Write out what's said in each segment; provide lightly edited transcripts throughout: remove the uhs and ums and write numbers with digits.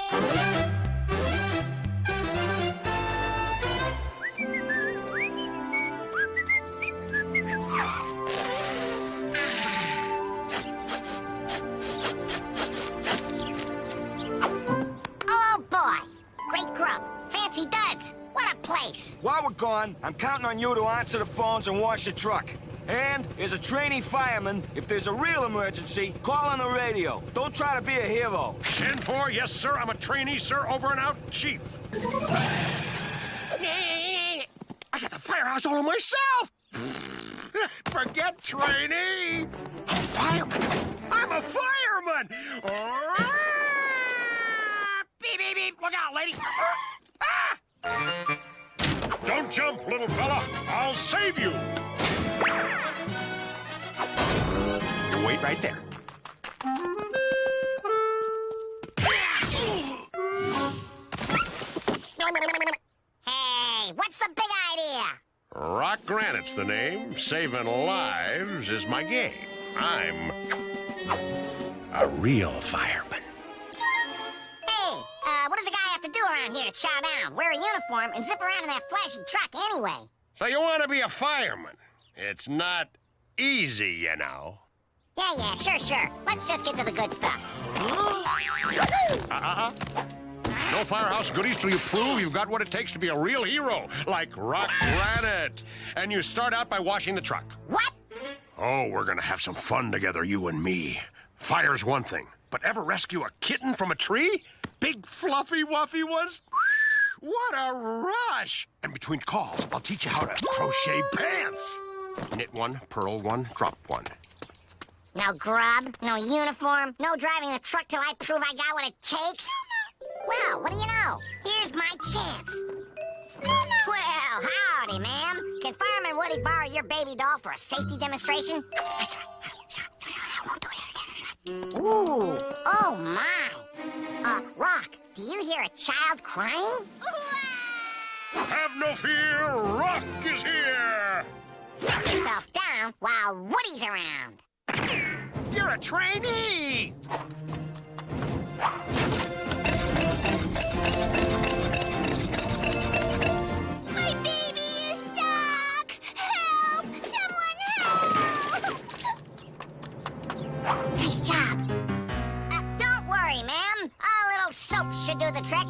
Oh, boy. Great grub. Fancy duds. What a place. While we're gone, I'm counting on you to answer the phones and wash the truck. And, as a trainee fireman, if there's a real emergency, call on the radio. Don't try to be a hero. 10-4, yes, sir. I'm a trainee, sir. Over and out, Chief. I got the firehouse all to myself. Forget trainee. I'm a fireman. I'm a fireman. Beep, beep, beep. Look out, lady. Don't jump, little fella. I'll save you. You wait right there. Hey, what's the big idea? Rock Granite's the name. Saving lives is my game. I'm a real fireman. Hey, what does a guy have to do around here to chow down, wear a uniform, and zip around in that flashy truck anyway? So you want to be a fireman? It's not easy, you know. Yeah, sure. Let's just get to the good stuff. No firehouse goodies till you prove you've got what it takes to be a real hero, like Rock Granite. And you start out by washing the truck. What? Oh, we're gonna have some fun together, you and me. Fire's one thing, but ever rescue a kitten from a tree? Big fluffy wuffy ones? What a rush! And between calls, I'll teach you how to crochet pants. Knit one, purl one, drop one. No grub, no uniform, no driving the truck till I prove I got what it takes? Well, what do you know? Here's my chance. Well, howdy, ma'am. Can Fireman Woody borrow your baby doll for a safety demonstration? That's right. I won't do it again. Ooh, oh my. Rock, do you hear a child crying? Have no fear, Rock is here! Sit yourself down while Woody's around. You're a trainee! My baby is stuck! Help! Someone help! Nice job. Don't worry, ma'am. A little soap should do the trick.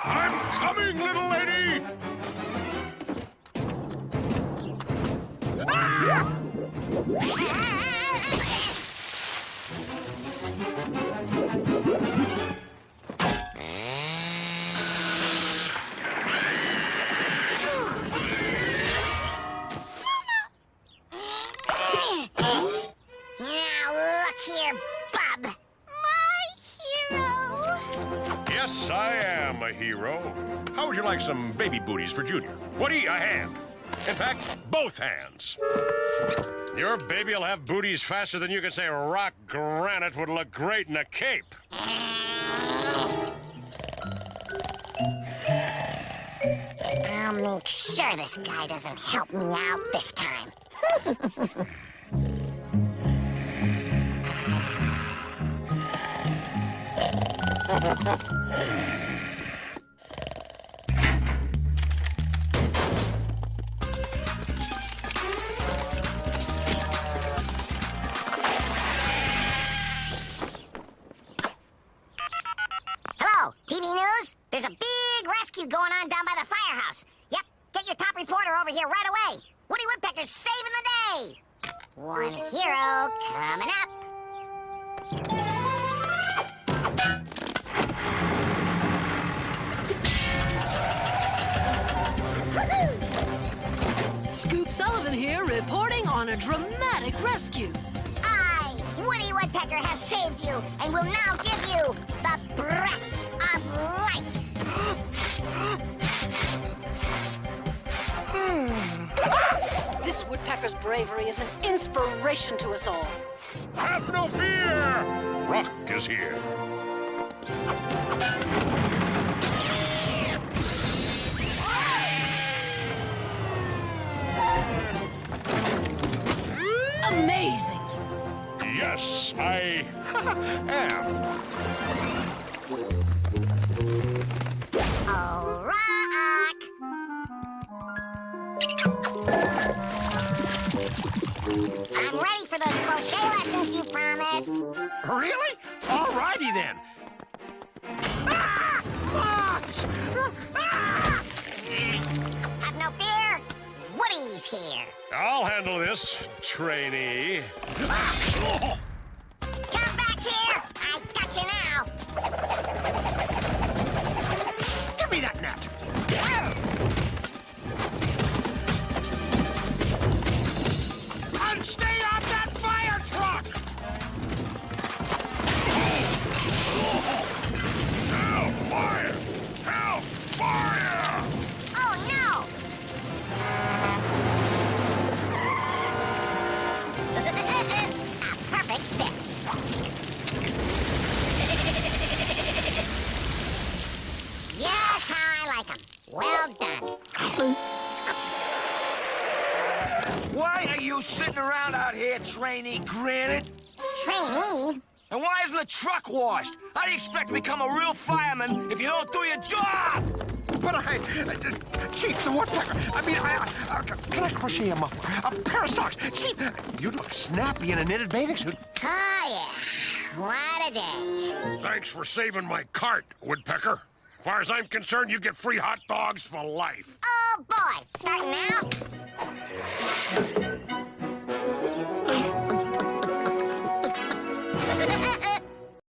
I'm coming, little lady! Now look here, bub. My hero. Yes, I am a hero. How would you like some baby booties for Junior? Woody, a hand. In fact, both hands. Your baby'll have booties faster than you can say Rock Granite would look great in a cape. I'll make sure this guy doesn't help me out this time. Hello, TV News? There's a big rescue going on down by the firehouse. Yep, get your top reporter over here right away. Woody Woodpecker's saving the day. One hero coming up. Scoop Sullivan here, reporting on a dramatic rescue. I, Woody Woodpecker, have saved you and will now give you the breath of life. This woodpecker's bravery is an inspiration to us all. Have no fear! Rock is here. Amazing! Yes, I Yeah. Oh, rock! I'm ready for those crochet lessons you promised. Really? All righty then. Ah! Moths! Ah! Have no fear. Woody's here. I'll handle this, trainee. Ah! Come back here. I got you now. Give me that net. Oh. And stay off that fire truck! Hell, fire! Hell, fire! Oh, no. A perfect fit. Just how I like 'em. Well done. Why are you sitting around out here, trainee Granite? Trainee? And why isn't the truck washed? How do you expect to become a real fireman if you don't do your job? But Chief, the Woodpecker, can I crochet a muffler? A pair of socks? Chief, you look snappy in a knitted bathing suit. Oh, yeah. What a day. Thanks for saving my cart, Woodpecker. As far as I'm concerned, you get free hot dogs for life. Oh, boy. Starting now?